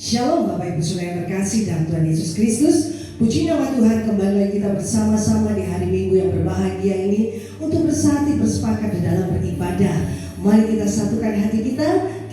Shalom Bapak Ibu Saudara yang terkasih dalam Tuhan Yesus Kristus. Puji nama Tuhan, kembali lagi kita bersama-sama di hari Minggu yang berbahagia ini untuk bersatu bersepakat di dalam beribadah. Mari kita satukan hati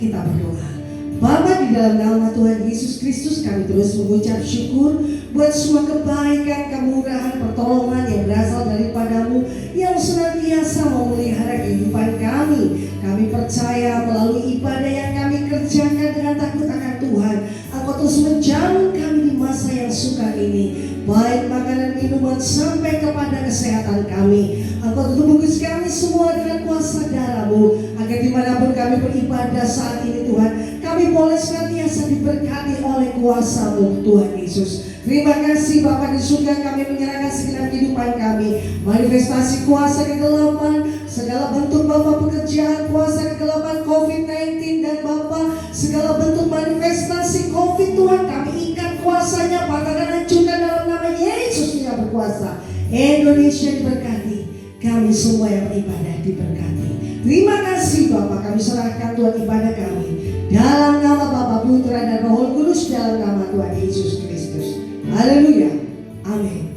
kita berdoa. Bapa, di dalam nama Tuhan Yesus Kristus kami terus mengucap syukur buat semua kebaikan, kemurahan, pertolongan yang berasal daripadamu yang senantiasa memelihara kehidupan kami. Kami percaya melalui ibadah yang kami kerjakan dengan takut akan Tuhan, Engkau terus menjamin kami di masa yang sukar ini, baik makanan minuman sampai kepada kesehatan kami. Engkau tebus kami semua dengan kuasa darah-Mu, agar dimanapun kami beribadah saat ini Tuhan, kami boleh senantiasa diberkati oleh kuasa-Mu Tuhan Yesus. Terima kasih Bapa di surga, kami menyerahkan segenap kehidupan kami, manifestasi kuasa kegelapan, segala bentuk Bapa pekerjaan, kuasa kegelapan COVID-19 dan Bapa segala bentuk manifestasi COVID Tuhan, kami ikat kuasanya, patahkan, hancurkan dalam nama Yesus yang berkuasa. Indonesia diberkati, kami semua yang beribadah diberkati. Terima kasih Bapa, kami serahkan Tuhan ibadah kami dalam nama Bapa, Putra dan Roh Kudus, dalam nama Tuhan Yesus Kristus. Haleluya, amin.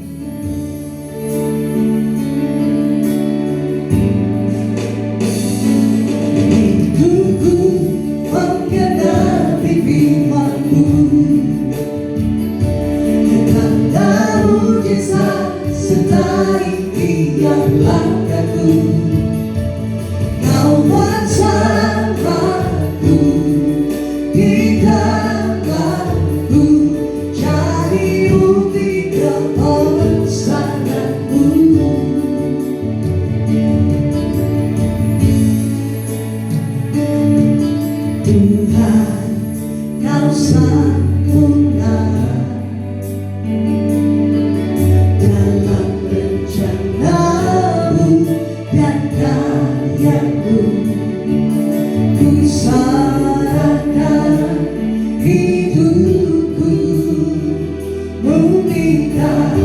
Hidupku menggenapi firman-Mu, tanda mujizat sertai tiap langkahku. Kau bersamaku di dalamku, jadi bukti kebesaran-Mu. Tuhan, Kau sempurna dalam rencana-Mu dan karya-Mu. Ku serahkan hidupku, murnikan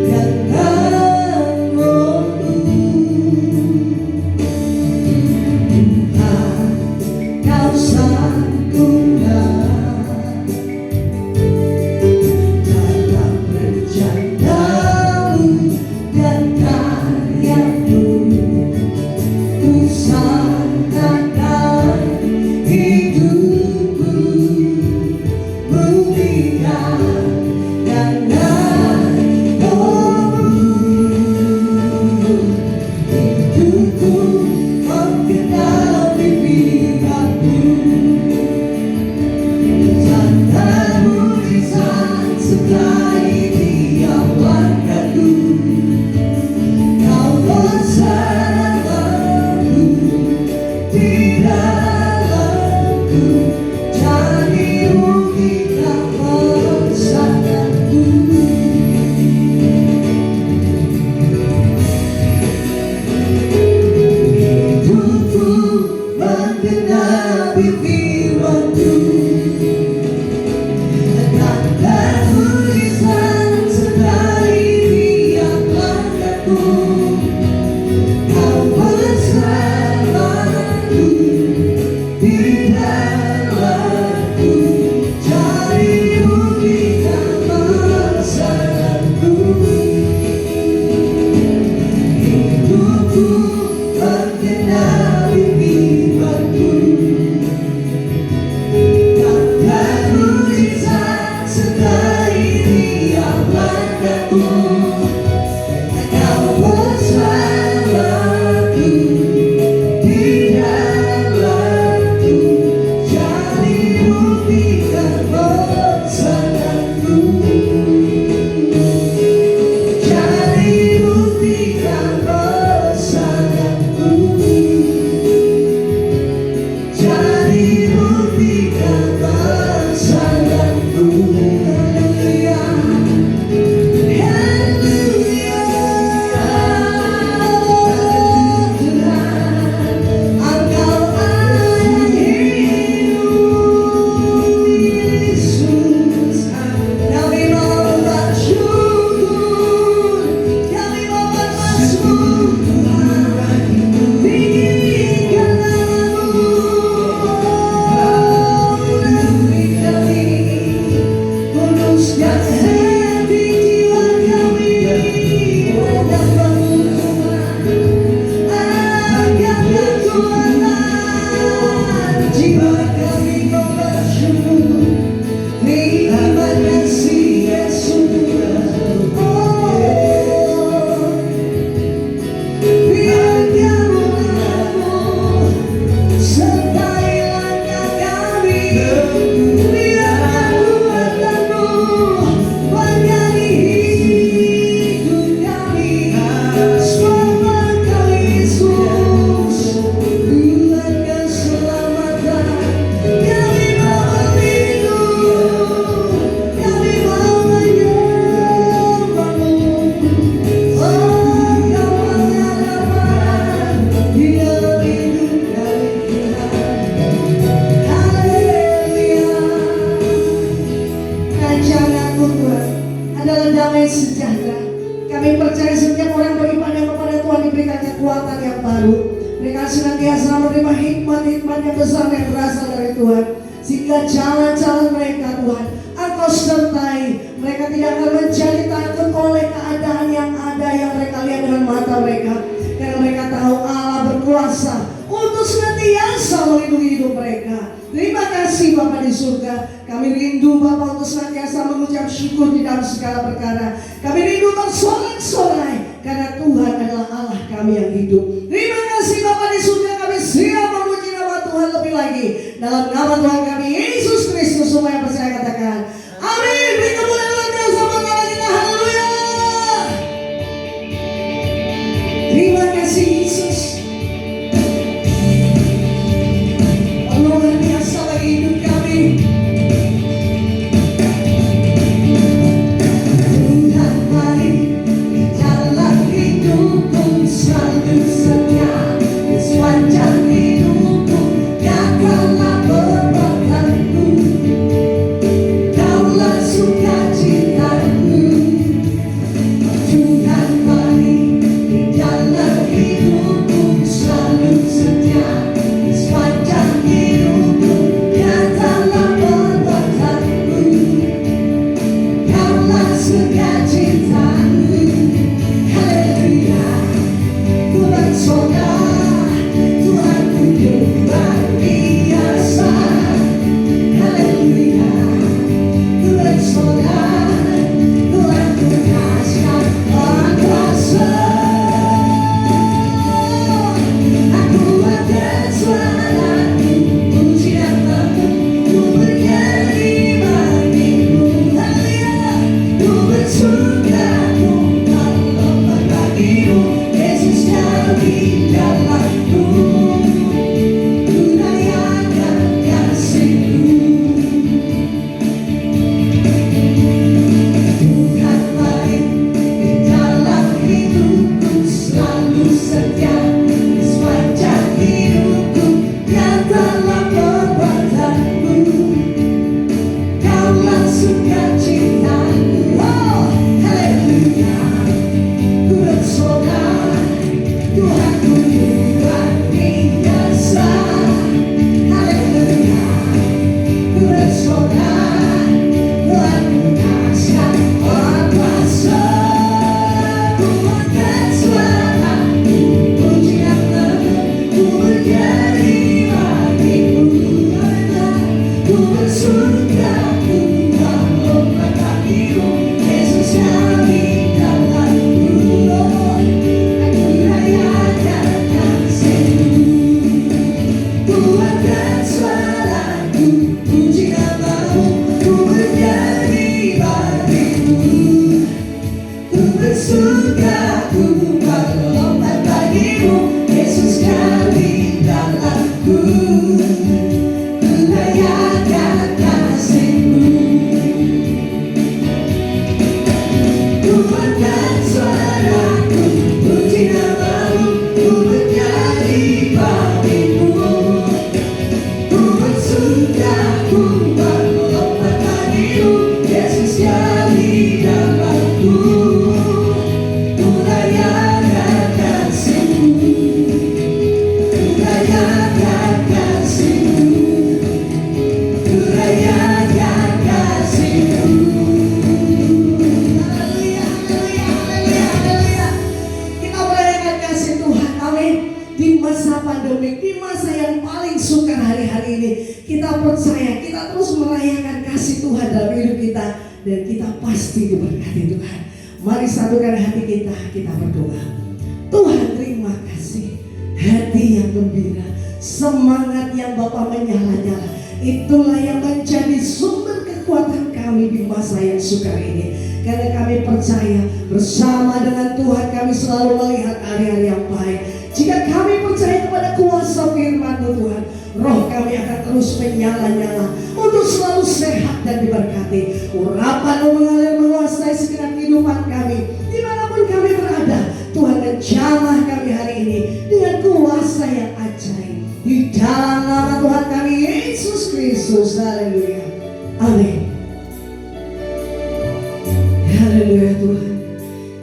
dengan Roh-Mu. Tuhan, Kau sempurna dalam rencana-Mu dan karya-Mu. Ku serahkan hidupku, murnikan dengan damai sejahtera. Kami percaya setiap orang beribadah kepada Tuhan diberikan kekuatan yang baru. Mereka senantiasa menerima hikmat-hikmat yang besar yang berasal dari Tuhan. Sehingga jalan-jalan mereka Tuhan Engkau sertai. Mereka tidak akan menjadi takut oleh keadaan yang ada yang mereka lihat dengan mata mereka. Karena mereka tahu Allah berkuasa untuk senantiasa melindungi hidup mereka. Terima kasih Bapa di surga. Kami rindu Bapa untuk senantiasa mengucap syukur di dalam segala perkara. Kami rindu bersorak-sorai karena Tuhan adalah Allah kami yang hidup. Terima kasih Bapa di surga. Kami siap memuji nama Tuhan lebih lagi. Dalam nama Tuhan kami Yesus Kristus, semua yang percaya katakan amin. Beri kemuliaan luar biasa buat Allah kita. Haleluya. Terima kasih Yesus. Luar biasa bagi hidup kami. Tuhan mari jalan hidupku selalu setia. Di sepanjang hidupku nyatalah perbuatanmu. Kaulah sukacitaku. Tuhan mari jalan hidupku selalu setia. Di sepanjang hidupku nyatalah perbuatanmu. Kaulah sukacitaku. Haleluya. Ku bersorak, Tuhanku luar biasa. Haleluya. Ku bersorak, Tuhanku dahsyat kuasa. Aku akan suaraku, puji namamu, ku bernyanyi bagimu. Haleluya. Ku bersuka, ku melompat bagimu. Yesus kami dalamku, ku rayakan kasih-Mu. Tuhan baik di dalam hidupku selalu setia. Di sepanjang hidupku nyatalah perbuatanmu. Kaulah sukacitaku. Oh, haleluya. Ku bersorak, Tuhanku luar biasa. Haleluya. Ku bersorak, Tuhanku dahsyat kuasa. Ku angkat suaraku, puji namamu, ku bernyanyi bagimu. Haleluya. Ku bersuka, ku melompat bagimu. Yesus kami dalamku. Aku rayakan kasih-Mu. Ku angkat suaraku, puji namamu, ku bernyanyi bagimu. Ku bersuka, ku melompat bagimu. Yesus kami dalamku. Ku rayakan kasih-Mu. Ku angkat suaraku, puji namamu, ku bernyanyi bagimu. Ku bersuka, ku melompat bagimu. Yesus kami dalamku. Ku rayakan kasih-Mu. Ku rayakan kasih-Mu. Ku rayakan kasih-Mu. Haleluya, haleluya, haleluya, haleluya. Kita merayakan kasih Tuhan, amin. Di masa pandemi, di masa yang paling sukar hari-hari ini, kita percaya, kita terus merayakan kasih Tuhan dalam hidup kita. Dan kita pasti diberkati Tuhan. Mari satukan hati kita berdoa. Tuhan terima kasih, hati yang gembira, semangat yang Bapa menyala-nyala. Itulah yang menjadi sumber kekuatan kami di masa yang sukar ini. Karena kami percaya bersama dengan Tuhan kami selalu melihat hari-hari yang baik. Jika kami percaya kepada kuasa firman-Mu Tuhan, roh kami akan terus menyala-nyala untuk selalu sehat dan diberkati. Urapan-Mu mengalir menguasai segenap kehidupan kami dimanapun kami berada. Tuhan menjamah kami hari ini dengan kuasa yang ajaib. Di dalam nama Tuhan kami Yesus Kristus. Haleluya. Amin. Haleluya Tuhan.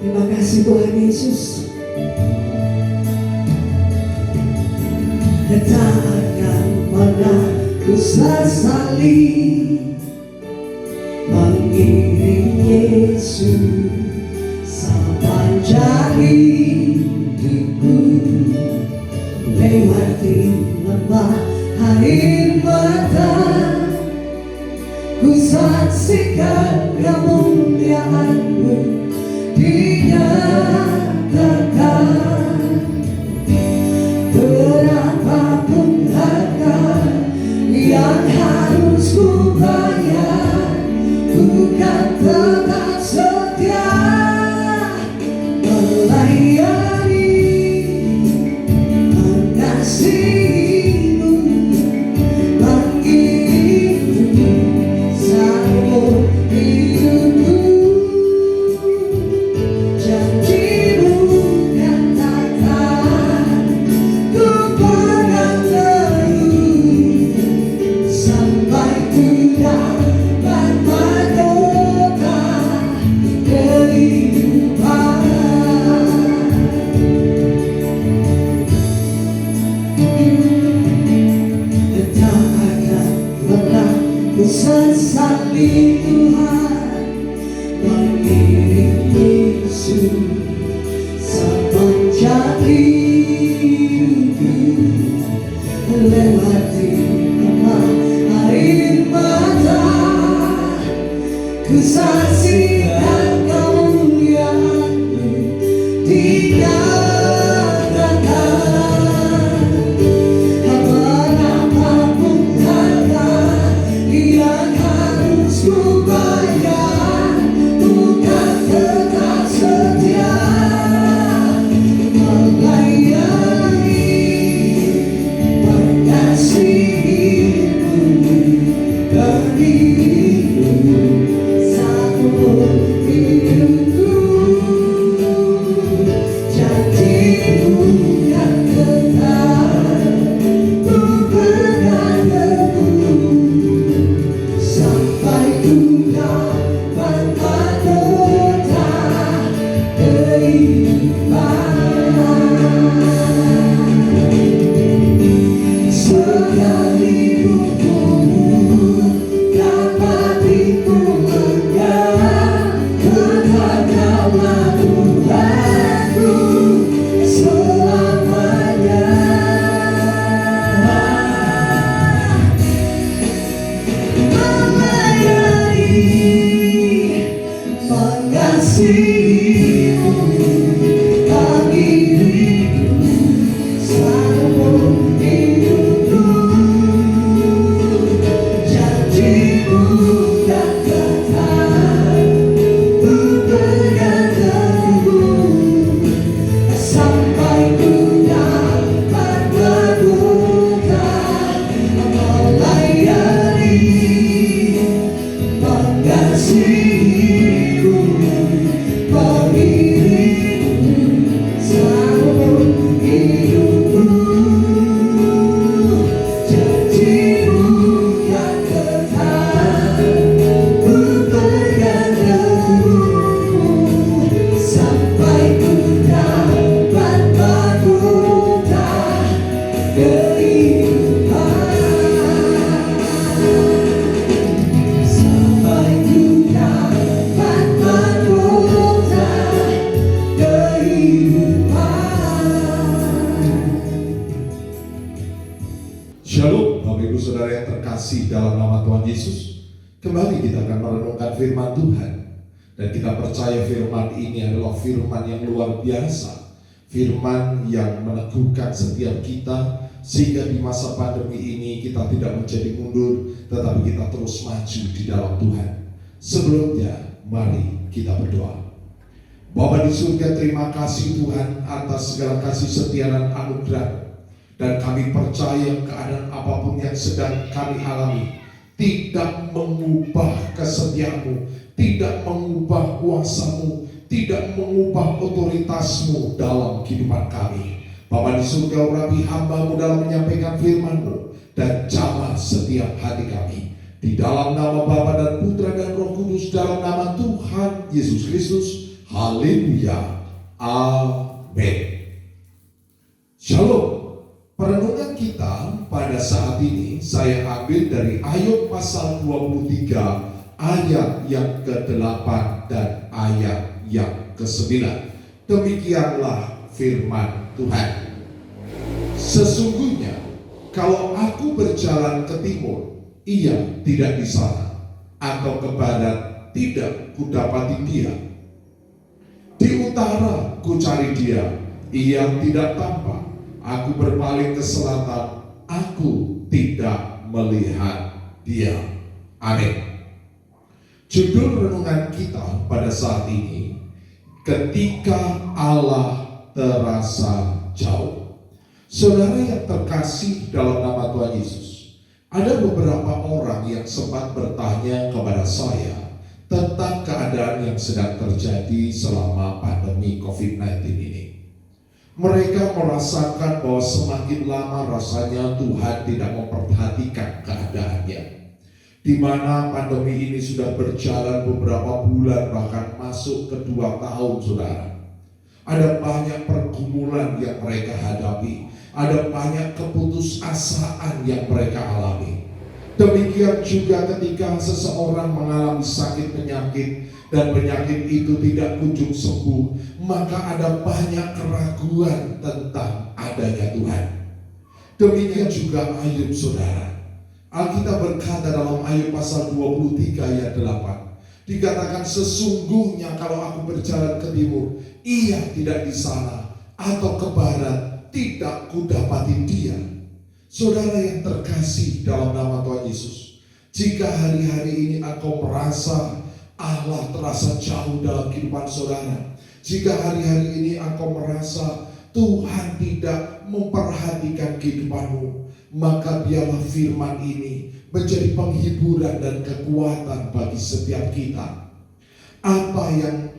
Terima kasih Tuhan Yesus. Tak akan pernah ku sesali mengiring Yesus sepanjang hidupku, lewati lembah air mata, ku saksikan kemuliaan-Mu dinyatakan. Berapapun harga yang harus ku bayar, ku kan tetap setia melayani, mengasihi-Mu, mengiringi seumur hidupku. Janji-Mu kan takkan ku pegang teguh sampai ku dapat mahkota kehidupan. Tak akan pernah ku sesali Tuhan mengiring Yesus sepanjang hidupku, lewati lembah air mata, ku saksikan kemuliaan-Mu dinyatakan. Berapapun harga yang harus ku bayar, ku kan tetap setia melayani, mengasihi-Mu, mengiringi seumur hidupku. Janji-Mu yang tetap ku pegang teguh sampai ku dapat mahkota kehidupan. Sekalipun dapat dipunyai, tetaplah Tuhanku selamanya. Melayani, mengasihi-Mu, mengiringi seumur hidupku. Janji-Mu kan tetap ku pegang teguh sampai ku dapat mahkota melayani, mengasihi-Mu, mengiringi seumur hidupku. Janji-Mu yang tetap ku pegang teguh sampai ku dapat mahkota kehidupan. Sampai ku dapat mahkota kehidupan. Shalom Bapak Ibu Saudara yang terkasih dalam nama Tuhan Yesus. Kembali kita akan merenungkan firman Tuhan. Dan kita percaya firman ini adalah firman yang luar biasa, firman yang meneguhkan setiap kita, sehingga di masa pandemi ini kita tidak menjadi mundur, tetapi kita terus maju di dalam Tuhan. Sebelumnya, mari kita berdoa. Bapa di surga, terima kasih Tuhan atas segala kasih setia dan anugerah. Dan kami percaya keadaan apapun yang sedang kami alami tidak mengubah kesetiaan-Mu, tidak mengubah kuasa-Mu, tidak mengubah otoritas-Mu dalam kehidupan kami. Bapa di surga, urapi hamba-Mu dalam menyampaikan firman-Mu dan jamah setiap hati kami. Di dalam nama Bapa dan Putra dan Roh Kudus, dalam nama Tuhan Yesus Kristus. Haleluya. Amin. Shalom. Perenungan kita pada saat ini saya ambil dari Ayub pasal 23 ayat yang ke-8 dan ayat yang ke-9. Demikianlah firman Tuhan. Sesungguhnya kalau aku berjalan ke timur, ia tidak di sana, atau ke barat tidak kudapati dia. Di utara ku cari dia, ia tidak tampak. Aku berpaling ke selatan, aku tidak melihat dia. Amin. Judul renungan kita pada saat ini, ketika Allah terasa jauh. Saudara yang terkasih dalam nama Tuhan Yesus, ada beberapa orang yang sempat bertanya kepada saya tentang keadaan yang sedang terjadi selama pandemi COVID-19 ini. Mereka merasakan bahwa semakin lama rasanya Tuhan tidak memperhatikan keadaannya. Di mana pandemi ini sudah berjalan beberapa bulan, bahkan masuk ke 2 tahun, saudara. Ada banyak pergumulan yang mereka hadapi. Ada banyak keputusasaan yang mereka alami. Demikian juga ketika seseorang mengalami sakit penyakit dan penyakit itu tidak kunjung sembuh, maka ada banyak keraguan tentang adanya Tuhan. Demikian juga Ayub, saudara. Alkitab berkata dalam Ayub pasal 23 ayat 8, dikatakan sesungguhnya kalau aku berjalan ke timur, ia tidak di sana, atau ke barat tidak kudapati dia. Saudara yang terkasih dalam nama Tuhan Yesus, jika hari-hari ini engkau merasa Allah terasa jauh dalam kehidupan saudara, jika hari-hari ini engkau merasa Tuhan tidak memperhatikan kehidupanmu, maka biarlah firman ini menjadi penghiburan dan kekuatan bagi setiap kita. Apa yang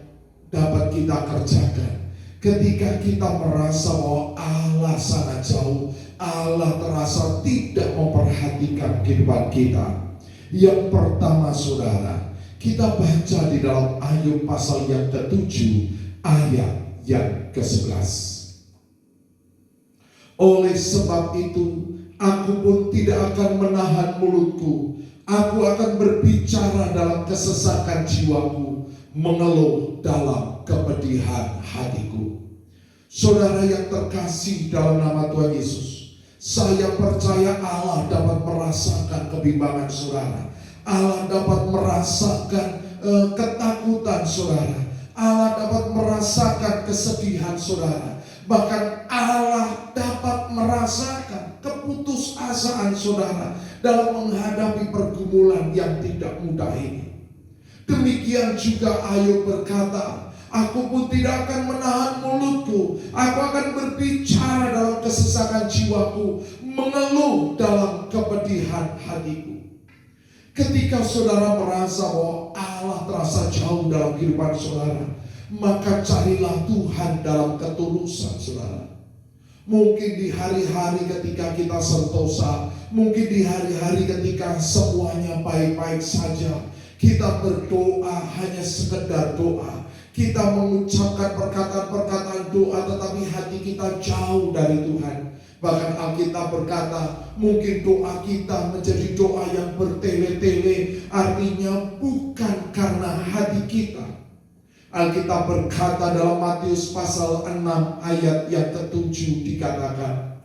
dapat kita kerjakan ketika kita merasa bahwa Allah sangat jauh, Allah terasa tidak memperhatikan kehidupan kita? Yang pertama, saudara, kita baca di dalam Ayub pasal yang ke-7 ayat yang ke-11. Oleh sebab itu, aku pun tidak akan menahan mulutku. Aku akan berbicara dalam kesesakan jiwaku, mengeluh dalam kepedihan hatiku. Saudara yang terkasih dalam nama Tuhan Yesus, saya percaya Allah dapat merasakan kebimbangan saudara. Allah dapat merasakan ketakutan saudara. Allah dapat merasakan kesedihan saudara. Bahkan Allah dapat merasakan keputusasaan saudara dalam menghadapi pergumulan yang tidak mudah ini. Demikian juga Ayub berkata, aku pun tidak akan menahan mulutku. Aku akan berbicara dalam kesesakan jiwaku, mengeluh dalam kepedihan hatiku. Ketika saudara merasa bahwa Allah terasa jauh dalam kehidupan saudara, maka carilah Tuhan dalam ketulusan saudara. Mungkin di hari-hari ketika kita sentosa, mungkin di hari-hari ketika semuanya baik-baik saja, kita berdoa hanya sekedar doa. Kita mengucapkan perkataan-perkataan doa, tetapi hati kita jauh dari Tuhan. Bahkan Alkitab berkata, mungkin doa kita menjadi doa yang bertele-tele, artinya bukan karena hati kita. Alkitab berkata dalam Matius pasal 6 ayat yang ke-7 dikatakan,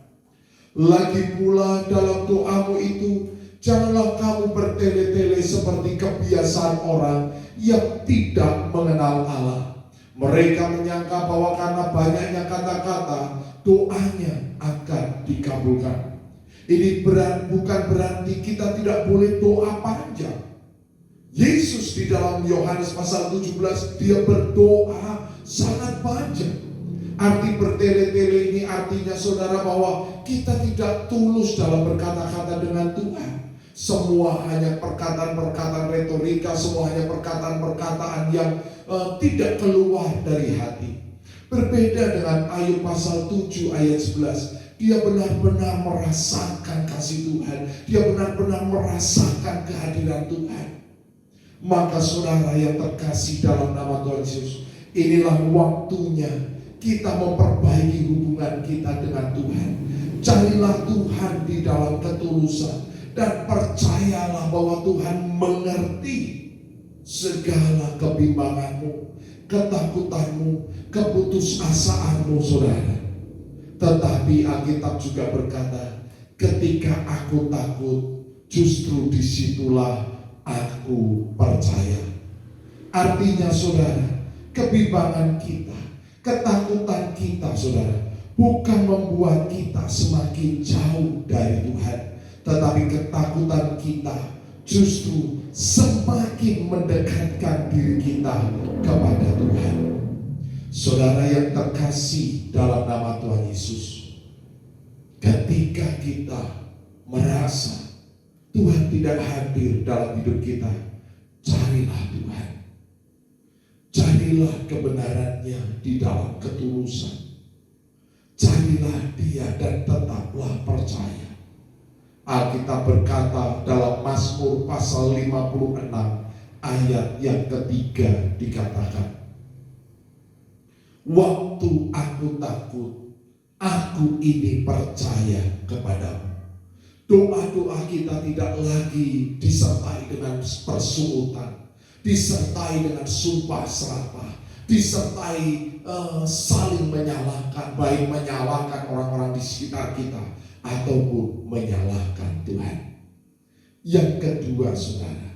lagi pula dalam doamu itu, janganlah kamu bertele-tele seperti kebiasaan orang yang tidak mengenal Allah. Mereka menyangka bahwa karena banyaknya kata-kata, doanya akan dikabulkan. Ini bukan berarti kita tidak boleh doa panjang. Yesus di dalam Yohanes pasal 17, dia berdoa sangat panjang. Arti bertele-tele ini artinya saudara bahwa kita tidak tulus dalam berkata-kata dengan Tuhan. Semua hanya perkataan-perkataan retorika, semua hanya perkataan-perkataan yang tidak keluar dari hati. Berbeda dengan Ayub pasal 7 ayat 11. dia benar-benar merasakan kasih Tuhan, dia benar-benar merasakan kehadiran Tuhan. Maka saudara yang terkasih dalam nama Tuhan Yesus, inilah waktunya kita memperbaiki hubungan kita dengan Tuhan. Carilah Tuhan di dalam ketulusan dan percayalah bahwa Tuhan mengerti segala kebimbanganmu, ketakutanmu, keputusasaanmu saudara. Tetapi Alkitab juga berkata, ketika aku takut, justru disitulah aku percaya. Artinya saudara, kebimbangan kita, ketakutan kita saudara, bukan membuat kita semakin jauh dari Tuhan, tetapi ketakutan kita justru semakin mendekatkan diri kita kepada Tuhan. Saudara yang terkasih dalam nama Tuhan Yesus, ketika kita merasa Tuhan tidak hadir dalam hidup kita, carilah Tuhan. Carilah kebenarannya di dalam ketulusan. Carilah Dia dan tetaplah percaya. Alkitab berkata dalam Mazmur pasal 56 ayat yang ketiga dikatakan, waktu aku takut, aku ini percaya kepadamu. Doa-doa kita tidak lagi disertai dengan persungutan, disertai dengan sumpah serapah, disertai saling menyalahkan, baik menyalahkan orang-orang di sekitar kita ataupun menyalahkan Tuhan. Yang kedua saudara,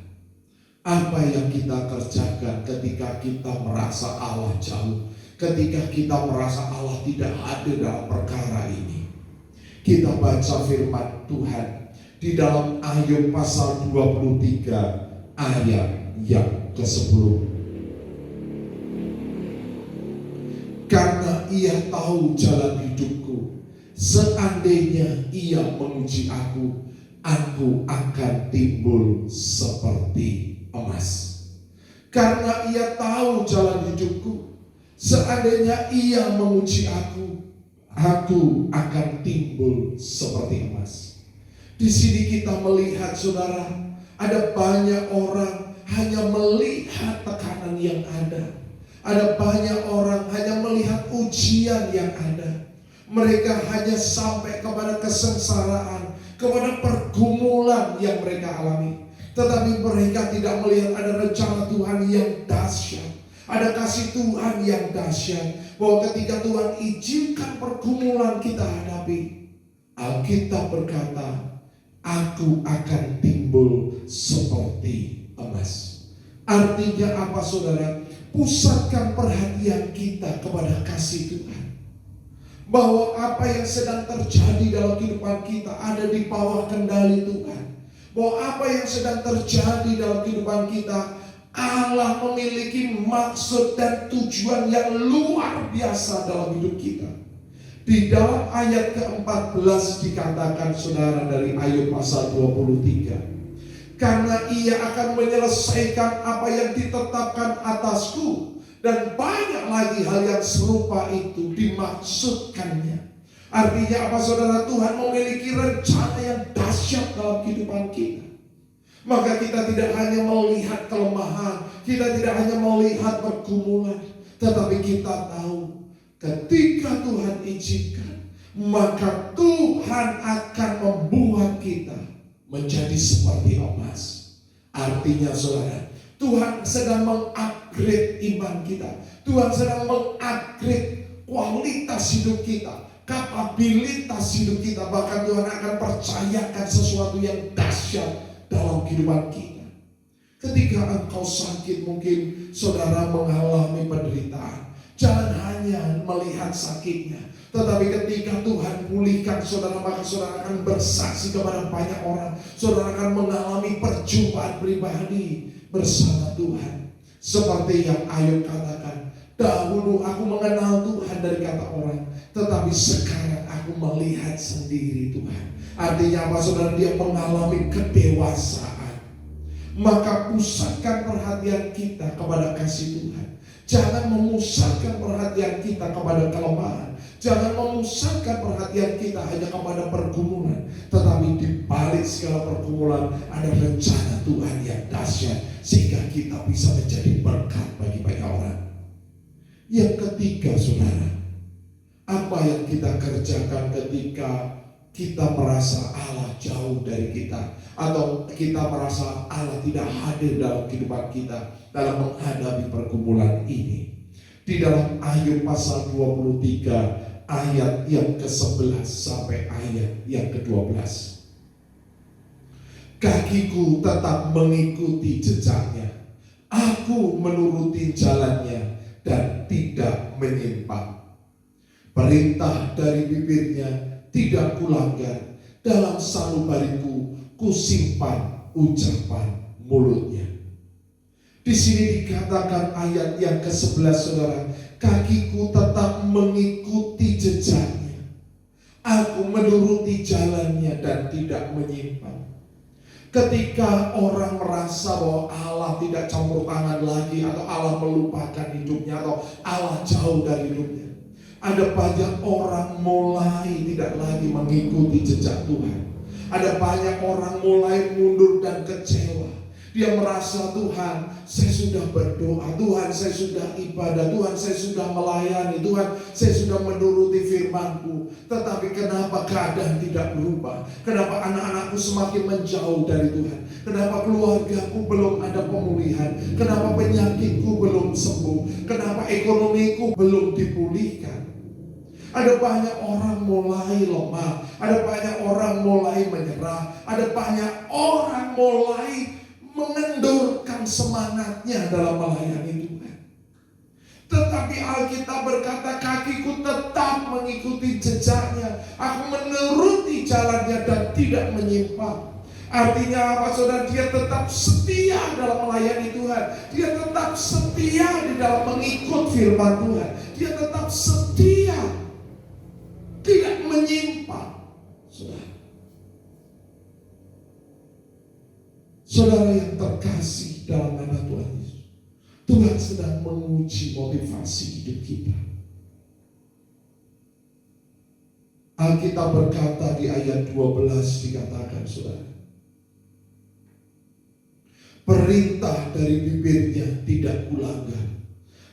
apa yang kita kerjakan ketika kita merasa Allah jauh, ketika kita merasa Allah tidak hadir dalam perkara ini? Kita baca firman Tuhan di dalam Ayub pasal 23 ayat yang ke-10. Karena ia tahu jalan hidupku, seandainya ia menguji aku akan timbul seperti emas. Karena ia tahu jalan hidupku, seandainya ia menguji aku akan timbul seperti emas. Di sini kita melihat saudara, ada banyak orang hanya melihat tekanan yang ada. Ada banyak orang hanya melihat ujian yang ada. Mereka hanya sampai kepada kesengsaraan, kepada pergumulan yang mereka alami. Tetapi mereka tidak melihat ada rencana Tuhan yang dahsyat, ada kasih Tuhan yang dahsyat, bahwa ketika Tuhan izinkan pergumulan kita hadapi, Alkitab berkata, aku akan timbul seperti emas. Artinya apa saudara? Pusatkan perhatian kita kepada kasih Tuhan, bahwa apa yang sedang terjadi dalam kehidupan kita ada di bawah kendali Tuhan. Bahwa apa yang sedang terjadi dalam kehidupan kita, Allah memiliki maksud dan tujuan yang luar biasa dalam hidup kita. Di dalam ayat ke-14 dikatakan saudara dari Ayub pasal 23, karena ia akan menyelesaikan apa yang ditetapkan atasku, dan banyak lagi hal yang serupa itu dimaksudkannya. Artinya apa saudara? Tuhan memiliki rencana yang dahsyat dalam kehidupan kita. Maka kita tidak hanya melihat kelemahan, kita tidak hanya melihat pergumulan, tetapi kita tahu ketika Tuhan izinkan, maka Tuhan akan membuat kita menjadi seperti emas. Artinya saudara, Tuhan sedang mengupgrade iman kita. Tuhan sedang mengupgrade kualitas hidup kita, kapabilitas hidup kita. Bahkan Tuhan akan percayakan sesuatu yang dahsyat dalam kehidupan kita. Ketika engkau sakit, mungkin saudara mengalami penderitaan. Jangan hanya melihat sakitnya, tetapi ketika Tuhan pulihkan saudara, maka saudara akan bersaksi kepada banyak orang. Saudara akan mengalami perjumpaan pribadi bersama Tuhan. Seperti yang Ayub katakan, dahulu aku mengenal Tuhan dari kata orang, tetapi sekarang aku melihat sendiri Tuhan. Artinya apa saudara? Dia mengalami kedewasaan. Maka pusatkan perhatian kita kepada kasih Tuhan. Jangan memusatkan perhatian kita kepada kelemahan. Jangan memusatkan perhatian kita hanya kepada pergumulan. Tetapi di balik segala pergumulan ada rencana Tuhan yang dahsyat, sehingga kita bisa menjadi berkat bagi banyak orang. Yang ketiga, saudara, apa yang kita kerjakan ketika kita merasa Allah jauh dari kita, atau kita merasa Allah tidak hadir dalam kehidupan kita dalam menghadapi pergumulan ini. Di dalam Ayub pasal 23 ayat yang ke-11 sampai ayat yang ke-12. Kakiku tetap mengikuti jejaknya, aku menuruti jalannya dan tidak menyimpang. Perintah dari bibirnya tidak kulanggar, dalam sanubariku kusimpan ucapan mulutnya. Di sini dikatakan ayat yang ke-11, saudara, kakiku tetap mengikuti jejaknya, aku menuruti jalannya dan tidak menyimpang. Ketika orang merasa bahwa Allah tidak campur tangan lagi, atau Allah melupakan hidupnya, atau Allah jauh dari hidupnya, ada banyak orang mulai tidak lagi mengikuti jejak Tuhan. Ada banyak orang mulai mundur dan kecewa. Dia merasa, Tuhan, saya sudah berdoa, Tuhan, saya sudah ibadah, Tuhan, saya sudah melayani, Tuhan, saya sudah menuruti firman-Mu. Tetapi kenapa keadaan tidak berubah? Kenapa anak-anakku semakin menjauh dari Tuhan? Kenapa keluargaku belum ada pemulihan? Kenapa penyakitku belum sembuh? Kenapa ekonomiku belum dipulihkan? Ada banyak orang mulai lemah, ada banyak orang mulai menyerah, ada banyak orang mulai mengendurkan semangatnya dalam melayani Tuhan. Tetapi Alkitab berkata, kakiku tetap mengikuti jejaknya, aku menuruti jalannya dan tidak menyimpang. Artinya apa, saudara? Dia tetap setia dalam melayani Tuhan. Dia tetap setia di dalam mengikut firman Tuhan. Dia tetap setia, tidak menyimpang. Saudara yang terkasih dalam nama Tuhan Yesus, Tuhan sedang menguji motivasi hidup kita. Alkitab berkata di ayat 12 dikatakan, saudara, perintah dari bibirnya tidak kulanggar,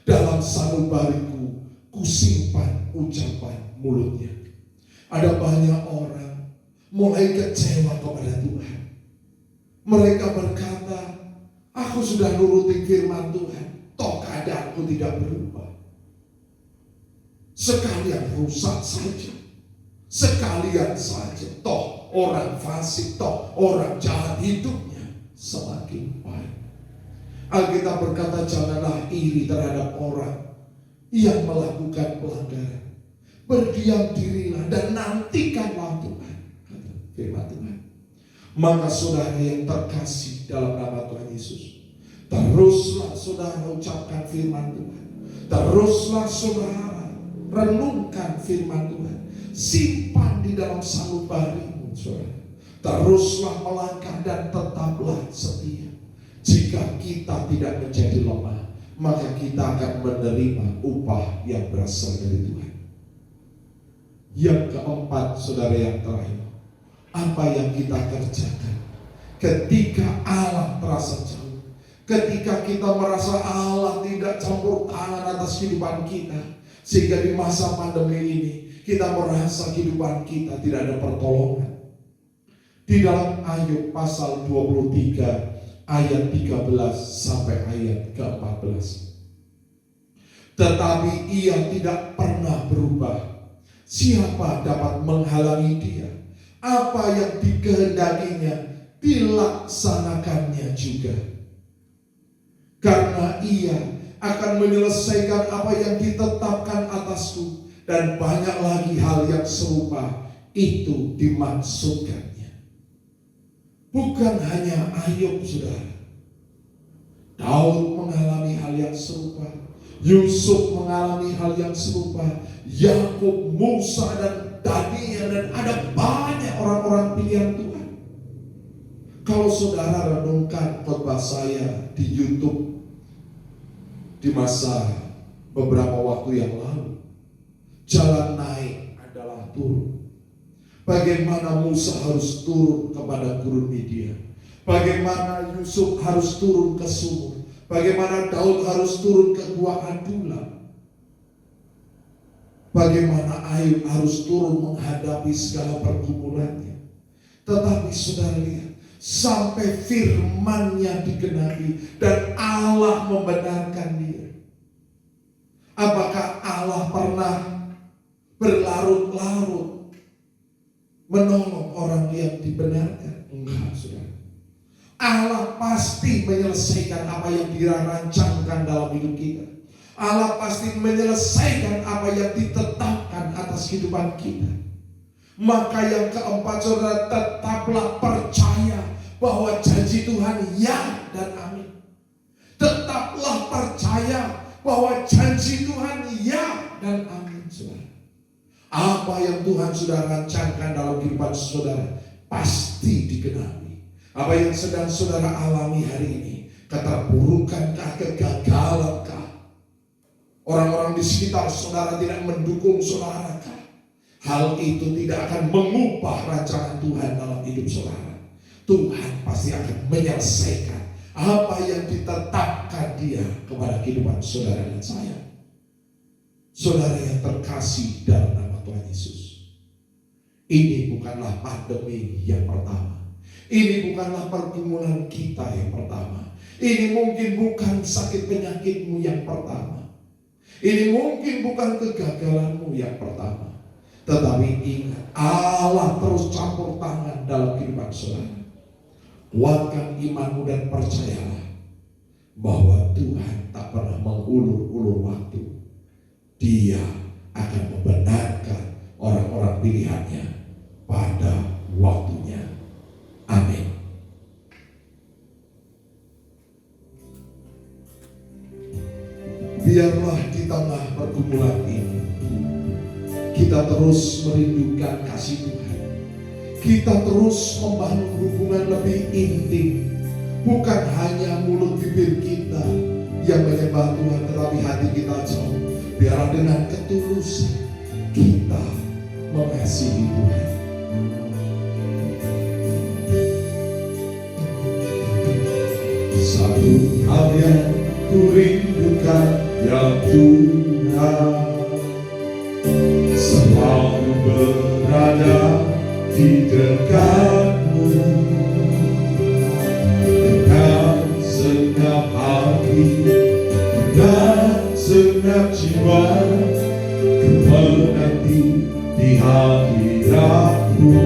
dalam sanubariku kusimpan ucapan mulutnya. Ada banyak orang mulai kecewa kepada Tuhan. Mereka berkata, aku sudah nuruti firman Tuhan, toh keadaanku tidak berubah. Sekalian rusak saja, sekalian saja, toh orang fasik, toh orang jahat, hidupnya semakin baik. Alkitab berkata, janganlah iri terhadap orang yang melakukan pelanggaran. Berdiam dirilah dan nantikanlah Tuhan, kata firman Tuhan. Maka saudara yang terkasih dalam nama Tuhan Yesus, teruslah saudara ucapkan firman Tuhan. Teruslah saudara renungkan firman Tuhan. Simpan di dalam sanubarimu, saudara. Teruslah melangkah dan tetaplah setia. Jika kita tidak menjadi lemah, maka kita akan menerima upah yang berasal dari Tuhan. Yang keempat, saudara yang terakhir, apa yang kita kerjakan ketika Allah terasa jauh, ketika kita merasa Allah tidak campur tangan atas kehidupan kita, sehingga di masa pandemi ini kita merasa kehidupan kita tidak ada pertolongan. Di dalam Ayub pasal 23 ayat 13 sampai ayat ke-14, tetapi ia tidak pernah berubah, siapa dapat menghalangi dia? Apa yang dikehendakinya dilaksanakannya juga. Karena ia akan menyelesaikan apa yang ditetapkan atasku, dan banyak lagi hal yang serupa itu dimaksudkannya. Bukan hanya Ayub, saudara. Daud mengalami hal yang serupa, Yusuf mengalami hal yang serupa, Yakub, Musa, dan Daniel, dan ada banyak orang-orang pilihan Tuhan. Kalau saudara renungkan khotbah saya di YouTube di masa beberapa waktu yang lalu. Jalan naik adalah turun. Bagaimana Musa harus turun kepada gurun Midian, bagaimana Yusuf harus turun ke sumur, bagaimana Daud harus turun ke gua Adulam, bagaimana Ayub harus turun menghadapi segala pergumulannya. Tetapi saudara lihat, sampai firman-Nya digenapi dan Allah membenarkan dia. Apakah Allah pernah berlarut-larut menolong orang yang dibenarkan? Enggak, saudara. Allah pasti menyelesaikan apa yang dirancangkan dalam hidup kita. Allah pasti menyelesaikan apa yang ditetapkan atas kehidupan kita. Maka yang keempat, saudara, tetaplah percaya bahwa janji Tuhan ya dan amin. Tetaplah percaya bahwa janji Tuhan ya dan amin, saudara. Apa yang Tuhan sudah rancangkan dalam kehidupan saudara pasti digenapi. Apa yang sedang saudara alami hari ini, keterpurukankah, kegagalankah, orang-orang di sekitar saudara tidak mendukung saudara, hal itu tidak akan mengubah rancangan Tuhan dalam hidup saudara. Tuhan pasti akan menyelesaikan apa yang ditetapkan Dia kepada kehidupan saudara dan saya. Saudara yang terkasih dalam nama Tuhan Yesus, ini bukanlah pandemi yang pertama. Ini bukanlah pergumulan kita yang pertama. Ini mungkin bukan sakit penyakitmu yang pertama. Ini mungkin bukan kegagalanmu yang pertama. Tetapi ingat, Allah terus campur tangan dalam kehidupan saudara. Kuatkan imanmu dan percayalah bahwa Tuhan tak pernah mengulur-ulur waktu. Dia akan membenarkan orang-orang pilihannya pada waktunya. Amin. Biarlah di tengah pergumulan ini kita terus merindukan kasih Tuhan. Kita terus membangun hubungan lebih intim. Bukan hanya mulut bibir kita yang menyembah Tuhan, tetapi hati kita jauh. Biarlah dengan ketulusan kita mengasihi Tuhan. Satu hal yang ku rindukan ya Tuhan, selalu berada di dekatmu, dengan segenap hati dan segenap jiwa, ku menanti di hadiratmu.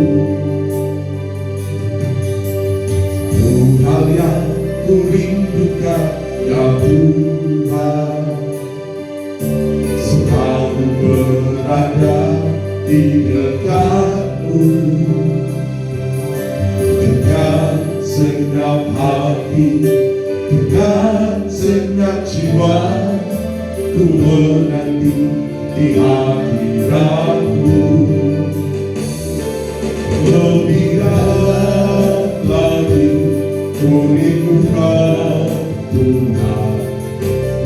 Hal yang ku rindukan ya Tuhan, selalu berada di dekatmu, dengan segenap hati, dengan segenap jiwa, ku menanti di hadiratmu. Lebih dalam lagi ku rindukan Tuhan,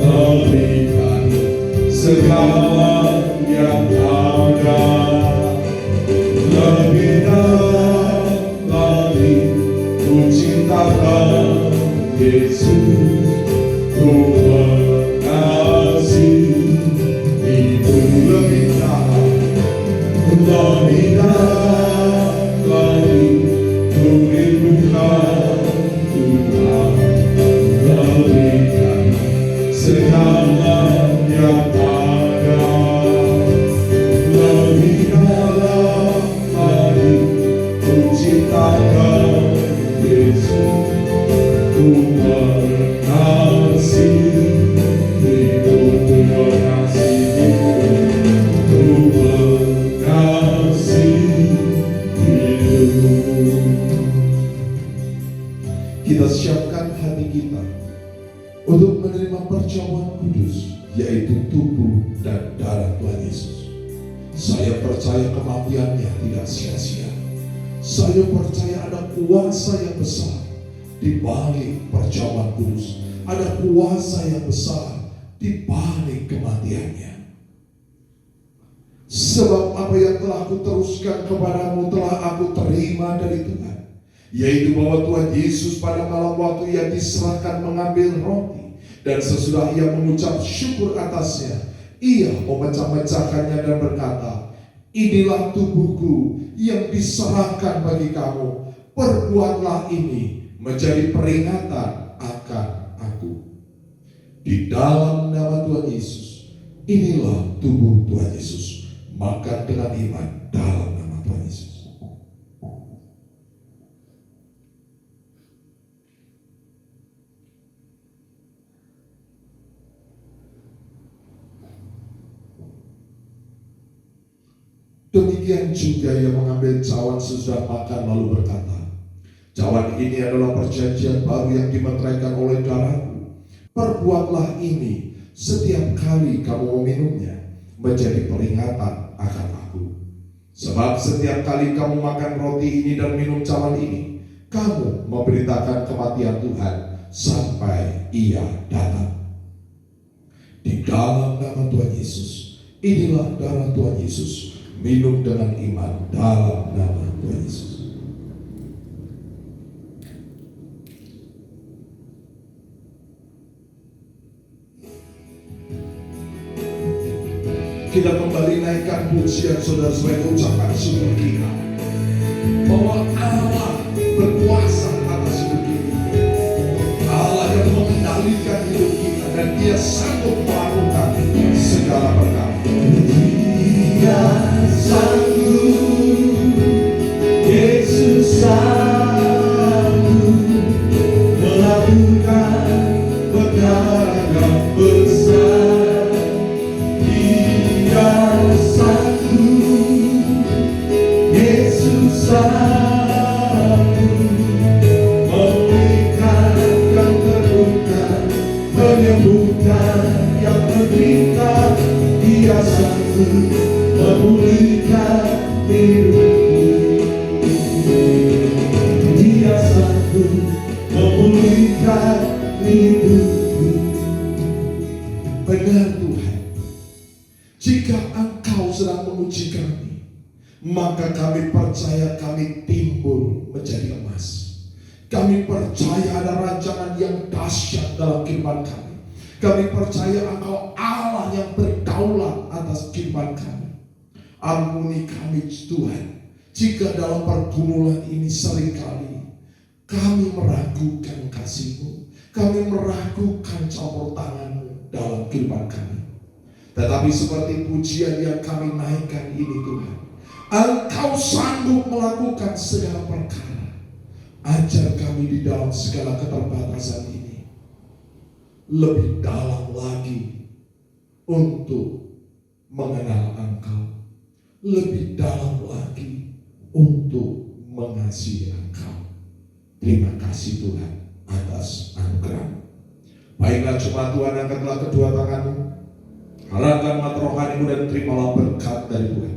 lebih dari segala yang ada. Lebih dalam lagi ku cintakan Yesus, ku mengasihi itu. Lebih dalam lagi ku rindukan Tuhan, lebih dari segala yang ada. Lebih dalam lagi ku cintakan Yesus, ku mengasihi itu, ku mengasihi, ku mengasihi itu. Kita siapkan hati kita untuk menerima perjamuan kudus, yaitu tubuh dan darah Tuhan Yesus. Saya percaya kematiannya tidak sia-sia. Saya percaya ada kuasa yang besar di balik perjamuan kudus. Ada kuasa yang besar di balik kematiannya. Sebab apa yang telah kuteruskan kepadamu telah aku terima dari Tuhan, yaitu bahwa Tuhan Yesus pada malam waktu Ia diserahkan mengambil roti, dan sesudah Ia mengucap syukur atasnya, Ia memecah-mecahkannya dan berkata, inilah tubuhku yang diserahkan bagi kamu, perbuatlah ini menjadi peringatan akan aku. Di dalam nama Tuhan Yesus, inilah tubuh Tuhan Yesus. Makan dengan iman dalam nama Tuhan Yesus. Demikian juga Ia mengambil cawan sesudah makan lalu berkata, cawan ini adalah perjanjian baru yang dimeteraikan oleh darahku. Perbuatlah ini setiap kali kamu meminumnya menjadi peringatan akan aku. Sebab setiap kali kamu makan roti ini dan minum cawan ini, kamu memberitakan kematian Tuhan sampai Ia datang. Di dalam nama Tuhan Yesus, inilah darah Tuhan Yesus. Minum dengan iman dalam nama Tuhan Yesus. Kita kembali naikkan pujian saudara sebagai ucapan syukur kita bahwa Allah berkuasa atas hidup kita. Allah yang mengendalikan hidup kita dan Dia sanggup melakukan segala perkara. Dia sanggup, Yesus sanggup melakukan perkara yang besar. Memulihkan hidupku, Dia sanggup memulihkan hidupku. Benar Tuhan, jika Engkau sedang menguji kami, maka kami percaya kami timbul menjadi emas. Kami percaya ada rancangan yang dahsyat dalam kehidupan kami. Kami percaya Engkau Allah yang berdaulat atas kehidupan kami. Ampuni kami Tuhan, jika dalam pergumulan ini seringkali kami meragukan kasih-Mu, kami meragukan campur tangan-Mu dalam kehidupan kami. Tetapi seperti pujian yang kami naikkan ini Tuhan, Engkau sanggup melakukan segala perkara. Ajar kami di dalam segala keterbatasan ini lebih dalam lagi untuk mengenal Engkau, lebih dalam lagi untuk mengasihi Engkau. Terima kasih Tuhan atas anugerah. Baiklah jemaat Tuhan, angkatlah kedua tanganmu, arahkan mata rohanimu dan terimalah berkat dari Tuhan.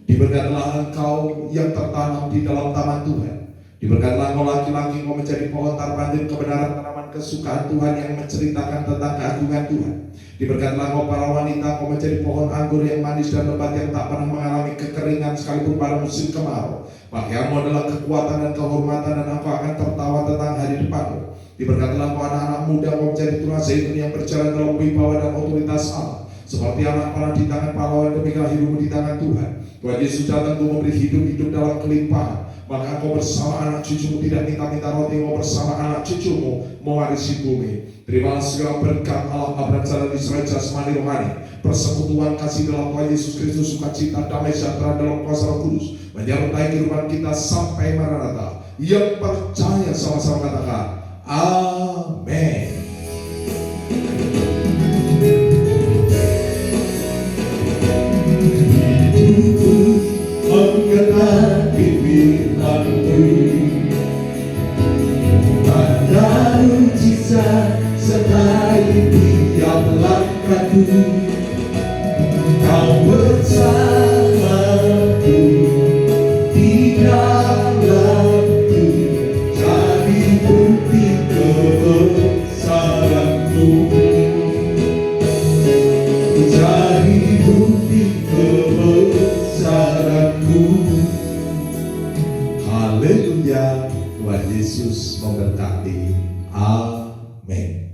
Diberkatilah engkau yang tertanam di dalam taman Tuhan. Diberkatilah engkau laki-laki, engkau menjadi pohon terpanjang kebenaran, tanaman kesukaan Tuhan yang menceritakan tentang keagungan Tuhan. Diberkatilah engkau para wanita, engkau menjadi pohon anggur yang manis dan lebat yang tak pernah mengalami kekeringan sekalipun pada musim kemarau. Pakaianmu adalah kekuatan dan kehormatan, dan engkau akan tertawa tentang hari depanmu. Diberkatilah engkau anak-anak muda, engkau menjadi tunas zaitun yang berjalan dalam wibawa dan otoritas Allah. Seperti anak panah di tangan pahlawan, demikianlah hidupmu di tangan Tuhan. Tuhan Yesus datang untuk memberi hidup dalam kelimpahan. Maka engkau bersama anak cucumu tidak minta-minta roti, engkau bersama anak cucumu mewarisi bumi. Terimalah segala berkat Allah Abraham secara Israel jasmani rohani, persekutuan kasih dalam Tuhan Yesus Kristus, sukacita, damai sejahtera dalam kuasa Roh Kudus menyertai kehidupan kita sampai Maranatha. Yang percaya sama-sama katakan amin. Mengenal firman-Mu, ada mujizat sertai tiap langkahku. Kau bersamaku di dalamku, jadi bukti kebesaran-Mu. kebesaran-Mu. Haleluya, Tuhan Yesus memberkati. Amin.